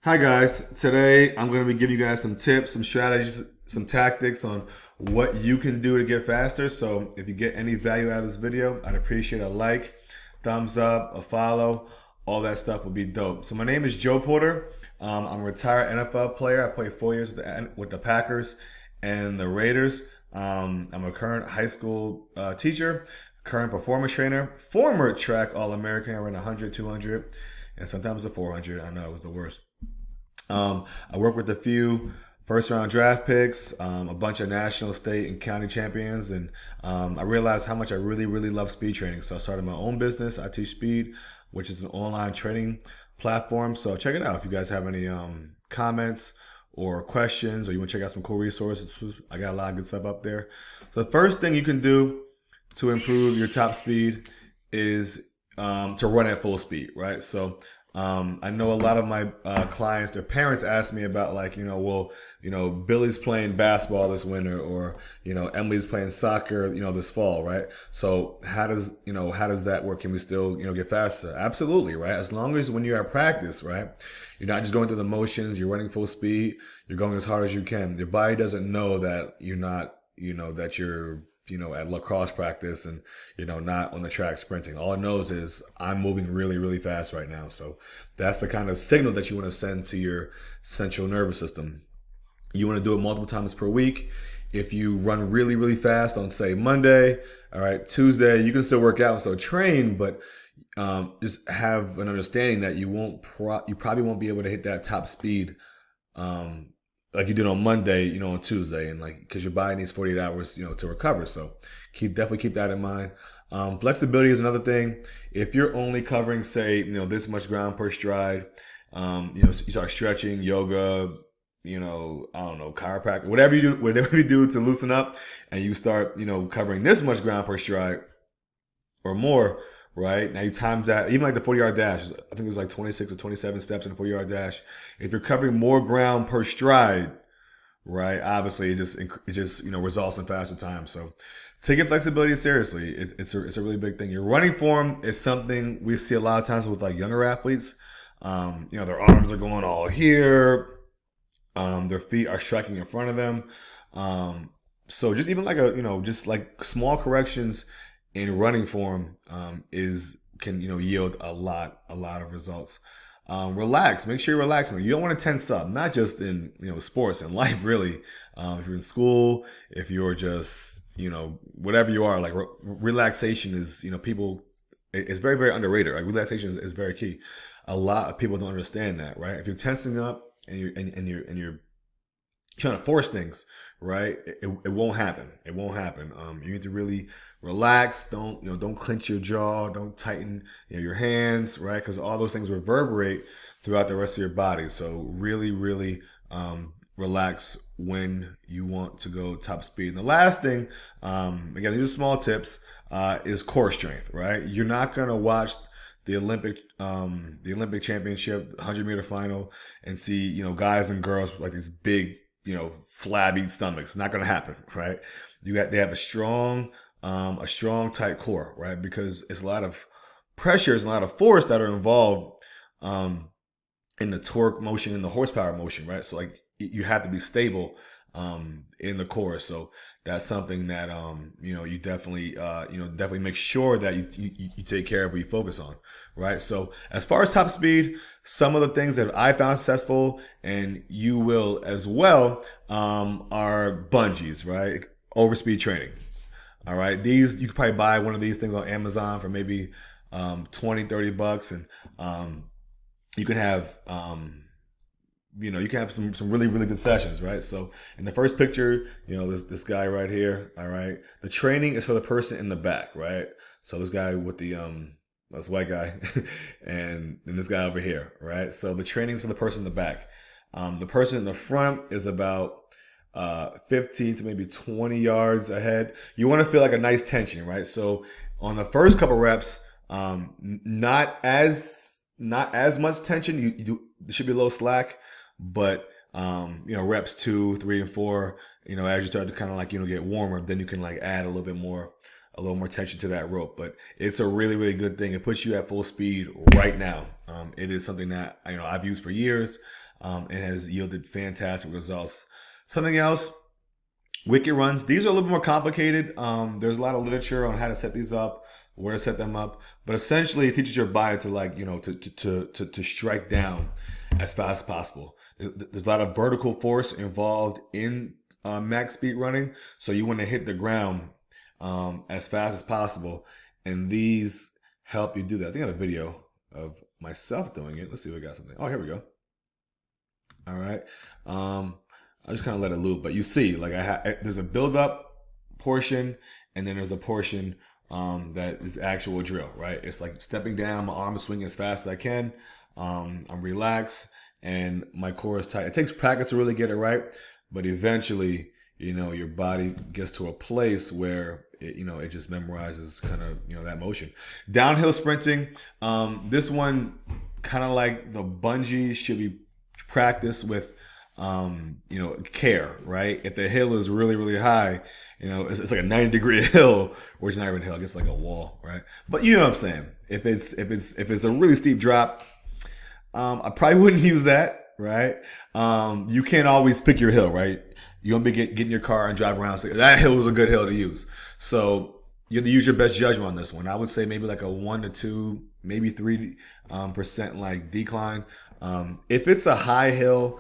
Hi guys, today I'm going to be giving you guys some tips, some strategies, some tactics on what you can do to get faster. So if you get any value out of this video, I'd appreciate a like, thumbs up, a follow, all that stuff would be dope. So my name is Joe Porter. I'm a retired NFL player. I played 4 years with the Packers and the Raiders. I'm a current high school teacher, current performance trainer, former track All-American. I ran 100, 200, and sometimes the 400. I know it was the worst. I work with a few first round draft picks, a bunch of national, state, and county champions, and I realized how much I really, really love speed training. So I started my own business. I teach speed, which is an online training platform. So check it out if you guys have any comments or questions, or you want to check out some cool resources. I got a lot of good stuff up there. So the first thing you can do to improve your top speed is to run at full speed, right? So I know a lot of my clients, their parents ask me about like, Billy's playing basketball this winter, or, Emily's playing soccer, this fall, right? So how does that work? Can we still, get faster? Absolutely, right? As long as when you're at practice, right, you're not just going through the motions, you're running full speed, you're going as hard as you can. Your body doesn't know that you're not, that you're at lacrosse practice and, not on the track sprinting. All it knows is I'm moving really, really fast right now. So that's the kind of signal that you want to send to your central nervous system. You want to do it multiple times per week. If you run really, really fast on, say, Monday, all right, Tuesday, you can still work out and still train, but just have an understanding that you probably won't be able to hit that top speed like you did on Monday, on Tuesday, and like because your body needs 48 hours, to recover. So definitely keep that in mind. Flexibility is another thing. If you're only covering, say, this much ground per stride, you start stretching, yoga, I don't know, chiropractic, whatever you do to loosen up, and you start, covering this much ground per stride or more. Right now, you times that, even like the 40-yard dash. I think it was like 26 or 27 steps in a 40-yard dash. If you're covering more ground per stride, right, obviously it just results in faster time. So take your flexibility seriously. It's a really big thing. Your running form is something we see a lot of times with like younger athletes. Their arms are going all here. Their feet are striking in front of them. So just even like just like small corrections in running form can yield a lot of results. Relax. Make sure you're relaxing. You don't want to tense up, not just in sports and life, really. If you're in school, if you're just whatever you are, like relaxation is people. It's very, very underrated. Right? Relaxation is very key. A lot of people don't understand that, right? If you're tensing up and you're trying to force things, right? It won't happen. It won't happen. You need to really relax. Don't clench your jaw. Don't tighten your hands, right? Because all those things reverberate throughout the rest of your body. So really, really relax when you want to go top speed. And the last thing, again, these are small tips, is core strength, right? You're not gonna watch the Olympic championship 100-meter final and see guys and girls with like these big flabby stomachs. Not going to happen, right? They have a strong tight core, right? Because it's a lot of pressures and a lot of force that are involved in the torque motion and the horsepower motion, right? So like you have to be stable in the core. So that's something that you definitely make sure that you take care of, what you focus on, right? So as far as top speed, some of the things that I found successful, and you will as well, are bungees, right? Overspeed training. All right, these you could probably buy one of these things on Amazon for maybe 20-30 bucks, and you can have some really, really good sessions, right? So in the first picture, this guy right here, all right, the training is for the person in the back, right? So this guy with the this white guy and then this guy over here, right? So the training is for the person in the back. The person in the front is about 15 to maybe 20 yards ahead. You want to feel like a nice tension, right? So on the first couple reps, not as much tension. There should be a little slack, but reps 2, 3, and 4. As you start to kind of like get warmer, then you can like add a little a little more tension to that rope. But it's a really, really good thing. It puts you at full speed right now. It is something that I've used for years. It has yielded fantastic results. Something else, wicket runs. These are a little bit more complicated. There's a lot of literature on how to set these up, where to set them up. But essentially, it teaches your body to to strike down as fast as possible. There's a lot of vertical force involved in max speed running, so you want to hit the ground as fast as possible, and these help you do that. I think I have a video of myself doing it. Let's see if we got something. Oh, here we go. All right. I just kind of let it loop, but you see, like there's a build up portion, and then there's a portion that is actual drill, right? It's like stepping down, my arm is swinging as fast as I can. I'm relaxed, and my core is tight. It takes practice to really get it right, but eventually, your body gets to a place where it just memorizes kind of that motion. Downhill sprinting, this one kind of like the bungee should be practiced with care, right? If the hill is really, really high, it's like a 90-degree hill, or it's not even a hill, it's like a wall, right? But you know what I'm saying. If it's a really steep drop, I probably wouldn't use that, right? You can't always pick your hill, right? You won't be getting your car and drive around and say, that hill was a good hill to use. So you have to use your best judgment on this one. I would say maybe like a 1 to 2, maybe 3% like decline. If it's a high hill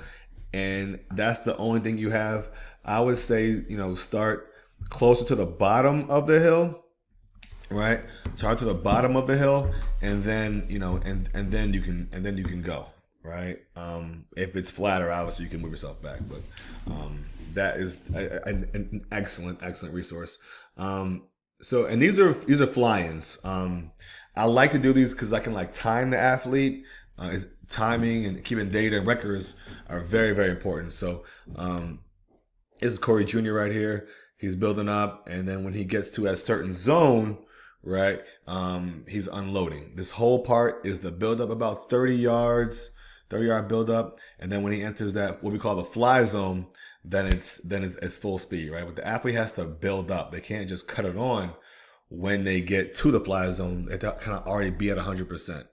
and that's the only thing you have, I would say, start closer to the bottom of the hill, right? Start to the bottom of the hill, and then, and then you can go, right? If it's flatter, obviously you can move yourself back, but that is an excellent resource. So, and these are fly-ins. I like to do these because I can like time the athlete. Timing and keeping data and records are very, very important. So this is Corey Jr. right here. He's building up, and then when he gets to a certain zone, right, he's unloading. This whole part is the build up, about 30-yard build up, and then when he enters that what we call the fly zone, then it's full speed, right? But the athlete has to build up. They can't just cut it on when they get to the fly zone. They kind of already be at 100%,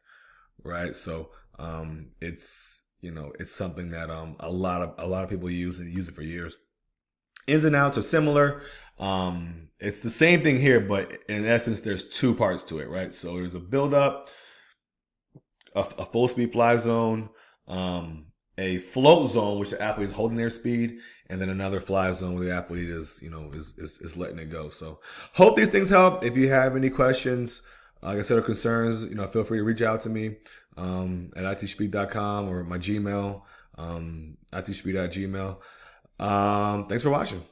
right? So it's something that a lot of people use and use it for years. Ins and outs are similar. It's the same thing here, but in essence, there's two parts to it, right? So there's a build up, a full speed fly zone, a float zone, which the athlete is holding their speed, and then another fly zone where the athlete is letting it go. So hope these things help. If you have any questions, like I said, or concerns, feel free to reach out to me at itspeed.com or my Gmail, itspeed@gmail. Thanks for watching.